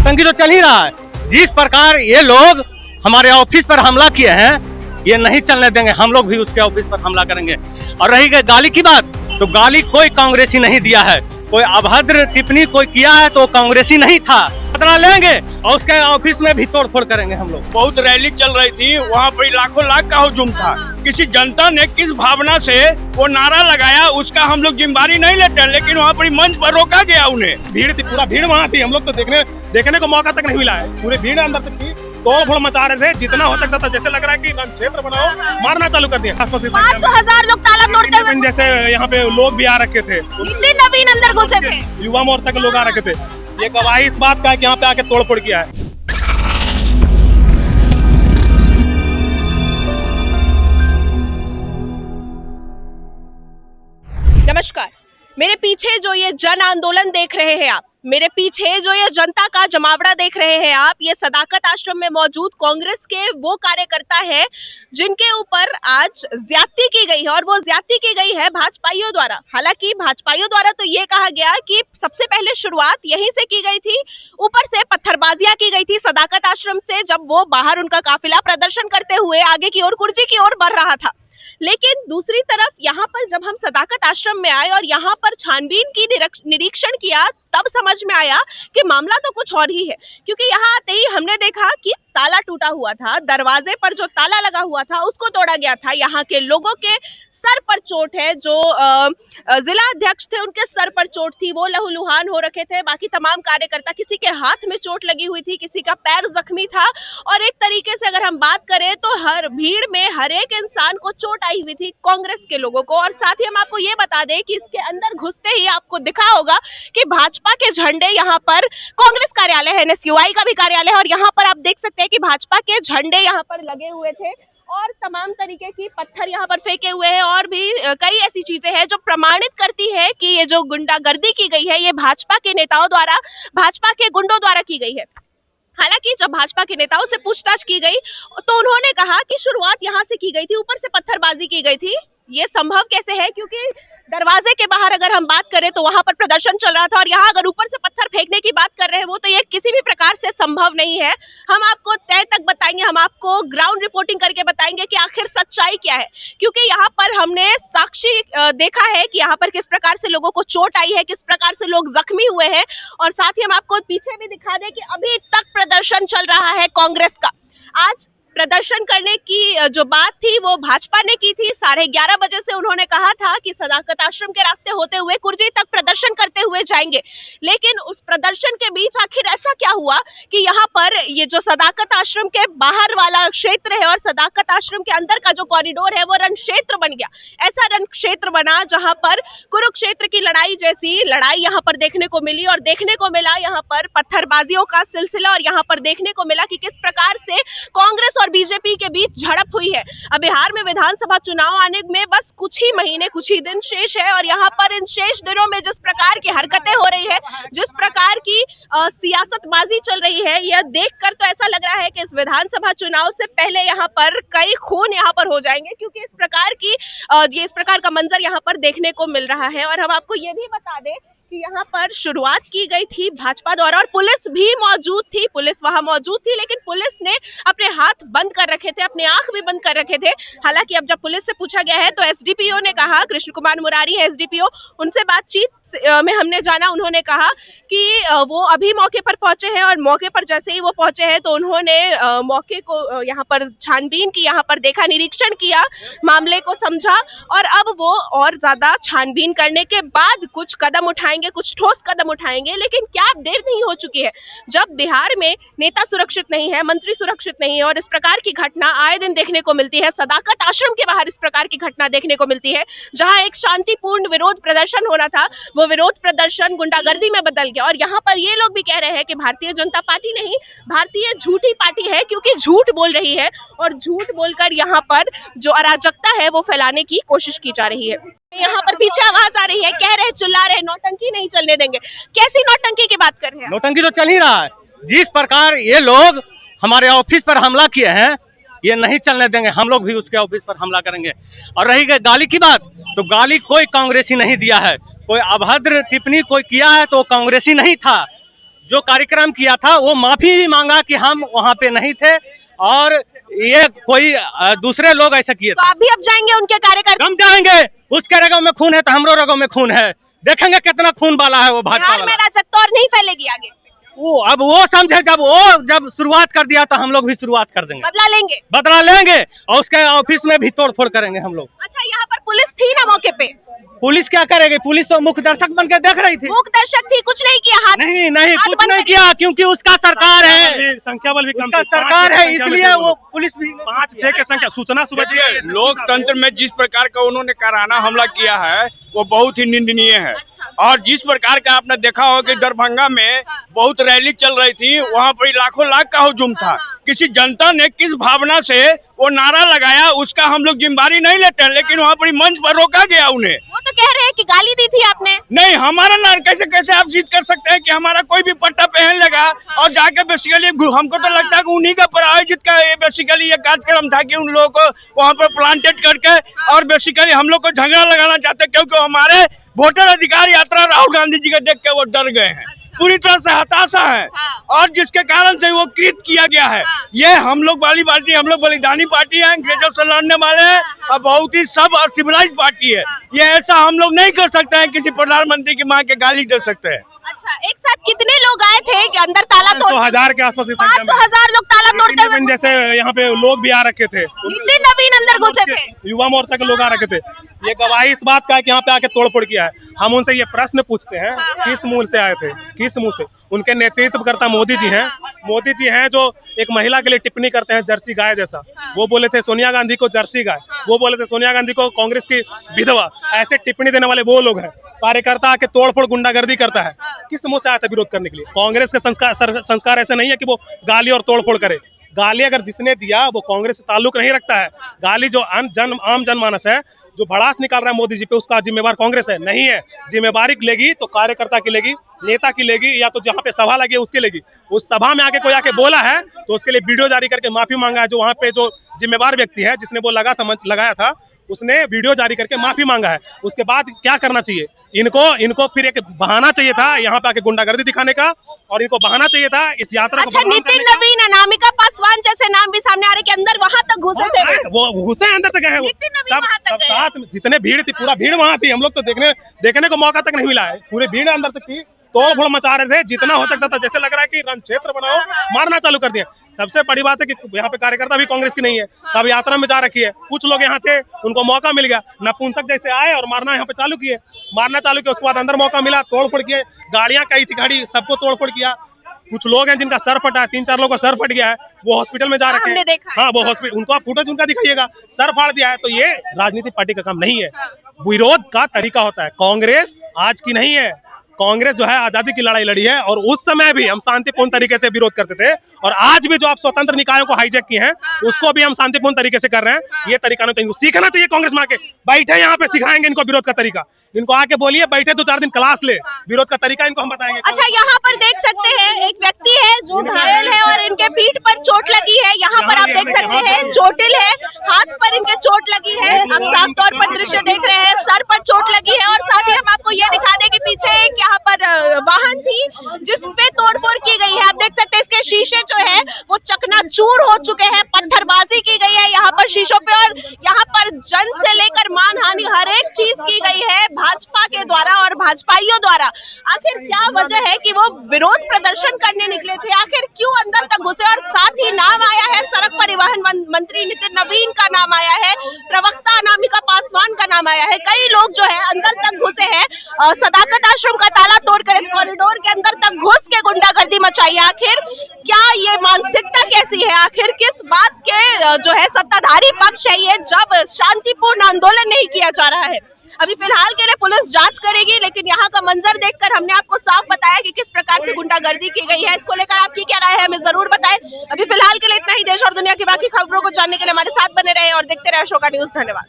नौटंकी तो चल ही रहा है। जिस प्रकार ये लोग हमारे ऑफिस पर हमला किए हैं, ये नहीं चलने देंगे। हम लोग भी उसके ऑफिस पर हमला करेंगे। और रही गई गाली की बात, तो गाली कोई कांग्रेसी नहीं दिया है। कोई अभद्र टिप्पणी कोई किया है तो कांग्रेसी नहीं था। बदला लेंगे और उसके ऑफिस में भी तोड़फोड़ करेंगे हम लोग। बहुत रैली चल रही थी, वहाँ पर लाखों लाख का हुजूम था। किसी जनता ने किस भावना से वो नारा लगाया, उसका हम लोग जिम्मेदारी नहीं लेते, लेकिन वहाँ पर मंच पर रोका गया उन्हें। भीड़ थी, पूरा भीड़ वहाँ थी। हम लोग तो देखने को मौका तक नहीं मिला है। पूरे भीड़ अंदर तक थी, तोड़-फोड़ मचा रहे थे जितना हो सकता था। जैसे लग रहा है कि क्षेत्र बनाओ, मारना चालू कर दिया। 500,000 लोग ताला तोड़ते हुए, जैसे यहाँ पे लोग भी आ रखे थे, इतने नवीन अंदर घुसे थे। युवा मोर्चा के लोग आ रखे थे। ये गवाही इस बात का है कि यहाँ पे आके तोड़-फोड़ किया है। नमस्कार, मेरे पीछे जो ये जन आंदोलन देख रहे हैं आप, मेरे पीछे जो ये जनता का जमावड़ा देख रहे हैं आप, ये सदाकत आश्रम में मौजूद कांग्रेस के वो कार्यकर्ता है जिनके ऊपर आज ज्यादती की गई है। और वो ज्यादती की गई है भाजपाइयों द्वारा। हालांकि भाजपाइयों द्वारा तो ये कहा गया कि सबसे पहले शुरुआत यहीं से की गई थी, ऊपर से पत्थरबाजियां की गई थी सदाकत आश्रम से, जब वो बाहर उनका काफिला प्रदर्शन करते हुए आगे की ओर कुर्सी की ओर बढ़ रहा था। लेकिन दूसरी तरफ यहाँ पर जब हम सदाकत आश्रम में आए और यहाँ पर छानबीन की निरीक्षण किया, तब समझ में आया कि मामला तो कुछ और ही है। क्योंकि यहाँ आते ही हमने देखा कि ताला टूटा हुआ था, दरवाजे पर जो ताला लगा हुआ था उसको तोड़ा गया था। यहाँ के लोगों के सर पर चोट है, जो जिला अध्यक्ष थे उनके सर पर चोट थी, वो लहूलुहान हो रखे थे। बाकी तमाम कार्यकर्ता, किसी के हाथ में चोट लगी हुई थी, किसी का पैर जख्मी था। और एक तरीके से अगर हम बात करें तो हर भीड़ में हर एक इंसान को चोट आई हुई थी, कांग्रेस के लोगों को। और साथ ही हम आपको ये बता दें कि इसके अंदर घुसते ही आपको दिखा होगा कि भाजपा के झंडे, यहाँ पर कांग्रेस कार्यालय है, एनएसयूआई का भी कार्यालय है, और यहाँ पर आप देख सकते हैं कि भाजपा के झंडे यहाँ पर लगे हुए थे और तमाम तरीके की पत्थर यहाँ पर फेंके हुए हैं। और भी कई ऐसी चीजें हैं जो प्रमाणित करती है कि ये जो गुंडागर्दी की गई है, ये भाजपा के नेताओं द्वारा, भाजपा के गुंडों द्वारा की गई है। हालांकि जब भाजपा के नेताओं से पूछताछ की गई तो उन्होंने कहा कि शुरुआत यहाँ से की गई थी, ऊपर से पत्थरबाजी की गई थी। ये संभव कैसे है? क्योंकि दरवाजे के बाहर अगर हम बात करें तो वहां पर प्रदर्शन चल रहा था, और यहाँ अगर ऊपर से पत्थर फेंकने की बात कर रहे हैं वो, तो ये किसी भी प्रकार से संभव नहीं है। हम आपको तय तक बताएंगे, हम आपको ग्राउंड रिपोर्टिंग करके बताएंगे कि आखिर सच्चाई क्या है। क्योंकि यहाँ पर हमने साक्षी देखा है कि यहाँ पर किस प्रकार से लोगों को चोट आई है, किस प्रकार से लोग जख्मी हुए हैं। और साथ ही हम आपको पीछे भी दिखा दें कि अभी तक प्रदर्शन चल रहा है कांग्रेस का। आज प्रदर्शन करने की जो बात थी वो भाजपा ने की थी। 11:30 बजे से उन्होंने कहा था कि सदाकत आश्रम के रास्ते होते हुए कुर्जी तक प्रदर्शन करते हुए जाएंगे। लेकिन उस प्रदर्शन के बीच आखिर ऐसा क्या हुआ कि यहाँ पर ये जो सदाकत आश्रम के बाहर वाला क्षेत्र है और सदाकत आश्रम के अंदर का जो कॉरिडोर है वो रण क्षेत्र बन गया। ऐसा रण क्षेत्र बना जहाँ पर कुरुक्षेत्र की लड़ाई जैसी लड़ाई यहाँ पर देखने को मिली। और देखने को मिला यहाँ पर पत्थरबाजियों का सिलसिला, और यहाँ पर देखने को मिला कि किस प्रकार से कांग्रेस और बीजेपी के बीच झड़प हुई है। अब बिहार में विधानसभा चुनाव आने में बस कुछ ही महीने, कुछ ही दिन शेष है, और यहाँ पर इन शेष दिनों में जिस प्रकार की हरकतें हो रही है, जिस प्रकार की सियासतबाजी चल रही है, यह देखकर तो ऐसा लग रहा है कि इस विधानसभा चुनाव से पहले यहाँ पर कई खून यहाँ पर हो जाएंगे। क्योंकि इस प्रकार का मंजर यहाँ पर देखने को मिल रहा है। और हम आपको ये भी बता दें कि यहाँ पर शुरुआत की गई थी भाजपा द्वारा, और पुलिस भी मौजूद थी, पुलिस वहां मौजूद थी, लेकिन पुलिस ने अपने हाथ बंद कर रखे थे, अपने आंख भी बंद कर रखे थे। हालांकि अब जब पुलिस से पूछा गया है तो एसडीपीओ ने कहा, कृष्ण कुमार मुरारी है एसडीपीओ, उनसे बातचीत में हमने जाना, उन्होंने कहा कि वो अभी मौके पर पहुंचे हैं, और मौके पर जैसे ही वो पहुंचे हैं तो उन्होंने मौके को यहाँ पर छानबीन की, यहाँ पर देखा, निरीक्षण किया, मामले को समझा, और अब वो और ज्यादा छानबीन करने के बाद कुछ कदम उठाएंगे, कुछ ठोस कदम उठाएंगे। लेकिन क्या देर नहीं हो चुकी है? जब बिहार में नेता सुरक्षित नहीं है, मंत्री सुरक्षित नहीं है, और इस प्रकार की घटना आए दिन देखने को मिलती है, सदाकत आश्रम के बाहर इस प्रकार की घटना देखने को मिलती है, जहां एक शांतिपूर्ण विरोध प्रदर्शन होना था, वो विरोध प्रदर्शन गुंडागर्दी में बदल गया। और यहाँ पर ये लोग भी कह रहे हैं कि भारतीय जनता पार्टी नहीं, भारतीय झूठी पार्टी है, क्योंकि झूठ बोल रही है, और झूठ बोलकर यहाँ पर जो अराजकता है वो फैलाने की कोशिश की जा रही है। यहाँ पर पीछे आवाज आ रही है, कह रहे, चिल्ला रहे, नौटंकी नहीं चलने देंगे। कैसी नौटंकी की बात कर रहे हैं? नौटंकी तो चल ही रहा है। जिस प्रकार ये लोग हमारे ऑफिस पर हमला किए हैं, ये नहीं चलने देंगे। हम लोग भी उसके ऑफिस पर हमला करेंगे। और रही गई गाली की बात, तो गाली कोई कांग्रेसी नहीं दिया है। कोई अभद्र टिप्पणी कोई किया है तो कांग्रेसी नहीं था। जो कार्यक्रम किया था वो माफी भी मांगा कि हम वहाँ पे नहीं थे और ये कोई दूसरे लोग ऐसा किए तो आप भी अब जाएंगे उनके कार्यकर्ता? हम जाएंगे, उसके रगों में खून है तो हमरो रगों में खून है, देखेंगे कितना खून वाला है वो भाजपा बिहार में वाला। अराजकता और नहीं फैलेगी आगे? वो समझे, जब शुरुआत कर दिया तो हम लोग भी शुरुआत कर देंगे, बदला लेंगे और उसके ऑफिस में भी तोड़फोड़ करेंगे हम लोग। अच्छा, यहाँ पर पुलिस थी ना मौके पे? पुलिस क्या करेगी, पुलिस तो मुख्य दर्शक बन के देख रही थी। मूक दर्शक थी, कुछ नहीं किया, हाथ नहीं हाथ कुछ बंद नहीं करके। किया, क्योंकि उसका सरकार है, संख्या बल भी कम उसका थी, 5-6 सरकार है, संख्या में इसलिए थे वो पुलिस भी 5-6 की संख्या। सूचना सुबह देखिए, लोकतंत्र में जिस प्रकार का उन्होंने काराना हमला किया है वो बहुत ही निंदनीय है। और जिस प्रकार का आपने देखा हो कि दरभंगा में बहुत रैली चल रही थी, वहाँ पर लाखों लाख का हुजूम था। किसी जनता ने किस भावना से वो नारा लगाया उसका हम लोग जिम्मेदारी नहीं लेते हैं, लेकिन वहाँ पर मंच पर रोका गया उन्हें। वो तो कह रहे हैं कि गाली दी थी आपने। नहीं, हमारा नारा कैसे आप जिद कर सकते हैं कि हमारा कोई भी पट्टा पहन लेगा और जाके बेसिकली हमको तो लगता है कि उन्हीं का प्रायोजित का बेसिकली ये कार्यक्रम था कि उन लोगों को वहाँ पर प्लांटेड करके और बेसिकली हम लोग को झगड़ा लगाना चाहते, क्योंकि हमारे वोटर अधिकार यात्रा राहुल गांधी जी को देख के वो डर गए हैं, पूरी तरह से हताशा है और जिसके कारण से वो कृत किया गया है। ये हम लोग वाली पार्टी, हम लोग बलिदानी पार्टी है, अंग्रेजों से लड़ने वाले हैं और बहुत ही सब सिविलाइज पार्टी है। ये ऐसा हम लोग नहीं कर सकते हैं, किसी प्रधानमंत्री की मां के गाली दे सकते हैं। अच्छा, एक साथ कितने लोग आए थे कि अंदर ताला तोड़? 500,000 के आसपास की संख्या में। 500,000 लोग ताला तोड़ते हुए जैसे यहाँ पे लोग भी आ रखे थे, नितिन नवीन अंदर घुसे थे। युवा मोर्चा के लोग आ रखे थे। ये गवाही इस बात का है कि यहाँ पे आके तोड़फोड़ किया है। हम उनसे ये प्रश्न पूछते हैं, किस मूल से आए थे, किस मुंह से? उनके नेतृत्व करता मोदी जी हैं। मोदी जी हैं जो एक महिला के लिए टिप्पणी करते हैं जर्सी गाय जैसा। वो बोले थे सोनिया गांधी को जर्सी गाय, वो बोले थे सोनिया गांधी को कांग्रेस की विधवा। ऐसे टिप्पणी देने वाले वो लोग हैं। कार्यकर्ता आके तोड़फोड़ गुंडागर्दी करता है, किस मुंह से आया था विरोध करने के लिए? कांग्रेस के संस्कार ऐसे नहीं है कि वो गाली और तोड़फोड़ करे। गाली अगर जिसने दिया वो कांग्रेस से ताल्लुक नहीं रखता है। गाली जो आम जनमानस है जो भड़ास निकाल रहा है मोदी जी पे, उसका जिम्मेवार कांग्रेस है नहीं है। जिम्मेवारी लेगी तो कार्यकर्ता की लेगी, नेता की लेगी, या तो जहाँ पे सभा लगी उसकी लेगी। उस सभा में आके कोई आके बोला है तो उसके लिए वीडियो जारी करके माफी मांगा है। जो वहाँ पे जो जिम्मेवार व्यक्ति है जिसने वो लगाया था उसने वीडियो जारी करके माफी मांगा है। उसके बाद क्या करना चाहिए? इनको फिर एक बहाना चाहिए था यहाँ पे आके गुंडागर्दी दिखाने का, और इनको बहाना चाहिए था इस यात्रा को। अच्छा, नितिन नवीन, अनामिका पासवान जैसे नाम भी सामने आ रहे कि अंदर वहां तक घुसे थे वो घुसे अंदर तक गए। नितिन नवीन सब वहां तक सब गए। साथ में जितने भीड़ थी, पूरा भीड़ वहाँ थी। हम लोग तो देखने को मौका तक नहीं मिला है। पूरे भीड़ अंदर तक थी, तोड़-फोड़ मचा रहे थे जितना हो सकता था। जैसे लग रहा है कि रण क्षेत्र बनाओ, मारना चालू कर दिया। सबसे बड़ी बात है कि यहाँ पे कार्यकर्ता भी कांग्रेस की नहीं है, सब यात्रा में जा रखी है। कुछ लोग यहाँ थे, उनको मौका मिल गया, नपुंसक जैसे आए और मारना यहाँ पे चालू किए। उसके बाद अंदर मौका मिला, तोड़-फोड़ किए। गाड़ियां कई थी, गाड़ी सबको तोड़-फोड़ किया। कुछ लोग हैं जिनका सर फटा है, 3-4 लोगों का सर फट गया है, वो हॉस्पिटल में जा रखे हमने हैं। देखा है। हाँ, वो हॉस्पिटल, उनको आप फुटेज उनका दिखाइएगा, सर फाड़ दिया है। तो ये राजनीतिक पार्टी का काम नहीं है, विरोध का तरीका होता है। कांग्रेस आज की नहीं है। कांग्रेस जो है आजादी की लड़ाई लड़ी है और उस समय भी हम शांतिपूर्ण तरीके से विरोध करते थे, और आज भी जो आप स्वतंत्र निकायों को हाईजैक किए हैं उसको भी हम शांतिपूर्ण तरीके से कर रहे हैं। ये तरीका नहीं, तो इनको सीखना चाहिए। कांग्रेस में आके बैठे यहाँ पे सिखाएंगे इनको विरोध का तरीका। इनको आके बोलिए, बैठे 2-4 दिन क्लास ले, विरोध का तरीका इनको हम बताएंगे। अच्छा, यहाँ पर देख सकते हैं एक व्यक्ति है जो घायल है और इनके पीठ पर चोट लगी है। यहाँ पर आप देख सकते हैं चोटिल है, हाथ पर इनके चोट लगी है। आप साफ तौर पर दृश्य देख रहे हैं, सर पर चोट लगी है। और साथ ही हम आपको ये दिखा दें कि पीछे एक यहाँ पर वाहन थी जिस पे तोड़फोड़ की गई है। आप देख सकते हैं इसके शीशे जो है वो चकनाचूर हो चुके हैं, पत्थरबाजी की गई है यहाँ पर शीशों पे, और यहाँ पर जन से लेकर मानहानि हर एक चीज की गई है भाजपा के द्वारा और भाजपाइयों द्वारा। आखिर क्या वजह है कि वो विरोध प्रदर्शन करने निकले थे? आखिर क्यों अंदर तक घुसे? और साथ ही नाम आया है सड़क परिवहन मंत्री नितिन नवीन का नाम आया है, प्रवक्ता अनामिका पासवान का नाम आया है। कई लोग जो है अंदर तक घुसे हैं, सदाकत आश्रम का ताला तोड़कर इस कॉरिडोर के अंदर तक घुस के गुंडागर्दी मचाई। आखिर क्या ये मानसिकता कैसी है? आखिर किस बात के जो है सत्ताधारी पक्ष है ये, जब शांतिपूर्ण आंदोलन नहीं किया जा रहा है? अभी फिलहाल के लिए पुलिस जांच करेगी, लेकिन यहाँ का मंजर देखकर हमने आपको साफ बताया कि किस प्रकार से गुंडागर्दी की गई है। इसको लेकर आपकी क्या राय है हमें जरूर बताएं। अभी फिलहाल के लिए इतना ही। देश और दुनिया की बाकी खबरों को जानने के लिए हमारे साथ बने रहे और देखते रहे अशोका न्यूज। धन्यवाद।